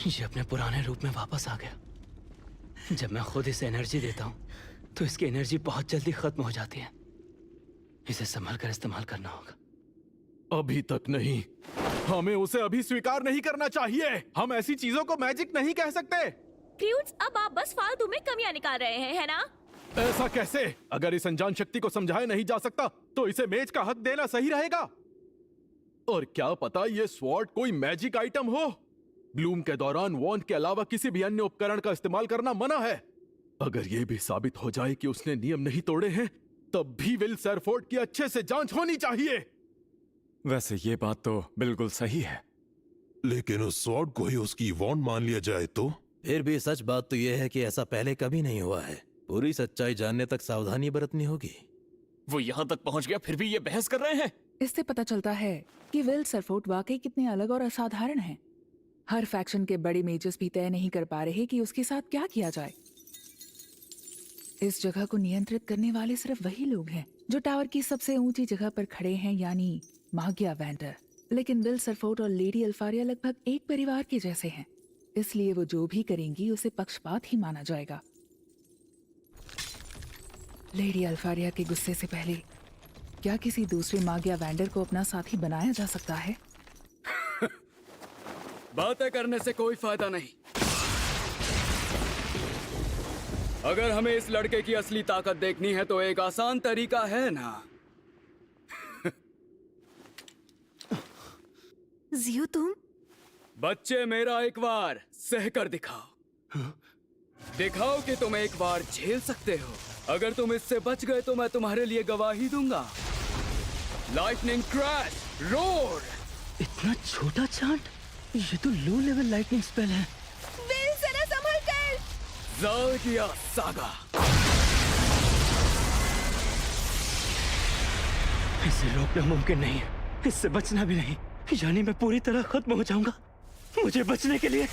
ये अपने पुराने रूप में वापस आ गया। जब मैं खुद इसे एनर्जी देता हूँ तो इसकी एनर्जी बहुत जल्दी खत्म हो जाती है। इसे संभाल कर इस्तेमाल करना होगा। अभी तक नहीं, हमें उसे अभी स्वीकार नहीं करना चाहिए। हम ऐसी चीजों को मैजिक नहीं कह सकते। क्रूट्स, अब आप बस फालतू में कमियां निकाल रहे हैं, है ना? ऐसा कैसे? अगर इस अनजान शक्ति को समझाया नहीं जा सकता तो इसे मेज का हक देना सही रहेगा। और क्या पता ये स्वॉर्ड कोई मैजिक आइटम हो। ब्लूम के दौरान वॉन्ड के अलावा किसी भी अन्य उपकरण का इस्तेमाल करना मना है। अगर ये भी साबित हो जाए कि उसने नियम नहीं तोड़े हैं, तब भी विल सैरफोर्ड की अच्छे से जांच होनी चाहिए। वैसे ये बात तो बिल्कुल सही है, लेकिन उस स्वॉर्ड को ही उसकी वॉन्ड मान लिया जाए तो? फिर भी सच बात तो यह है कि ऐसा पहले कभी नहीं हुआ है। पूरी सच्चाई जानने तक सावधानी बरतनी होगी। वो यहाँ तक पहुँच गया फिर भी ये बहस कर रहे हैं। इससे पता चलता है कि विल सरफोर्ड वाकई कितने अलग और असाधारण हैं। हर फैक्शन के बड़े मेजर्स भी तय नहीं कर पा रहे कि उसके साथ क्या किया जाए। इस जगह को नियंत्रित करने वाले सिर्फ वही लोग हैं जो टावर की सबसे ऊंची जगह पर खड़े हैं, यानी मागिया वैंडर। लेकिन विल सरफोर्ड और लेडी अल्फारिया लगभग एक परिवार के जैसे हैं, इसलिए वो जो भी करेंगी उसे पक्षपात ही माना जाएगा। लेडी अल्फारिया के गुस्से से पहले क्या किसी दूसरे मागिया वैंडर को अपना साथी बनाया जा सकता है? बातें करने से कोई फायदा नहीं। अगर हमें इस लड़के की असली ताकत देखनी है तो एक आसान तरीका है ना। जियो, तुम बच्चे, मेरा एक बार सहकर दिखाओ। दिखाओ कि तुम एक बार झेल सकते हो। अगर तुम इससे बच गए तो मैं तुम्हारे लिए गवाही दूंगा। Lightning crash, roar. इतना छोटा चांट? ये तो लो लेवल लाइटनिंग स्पेल है। विल, जरा संभल कर। ज़ाल्गिया सागा। इसे रोकना मुमकिन नहीं है, इससे बचना भी नहीं। यानी मैं पूरी तरह खत्म हो जाऊंगा। मुझे बचने के लिए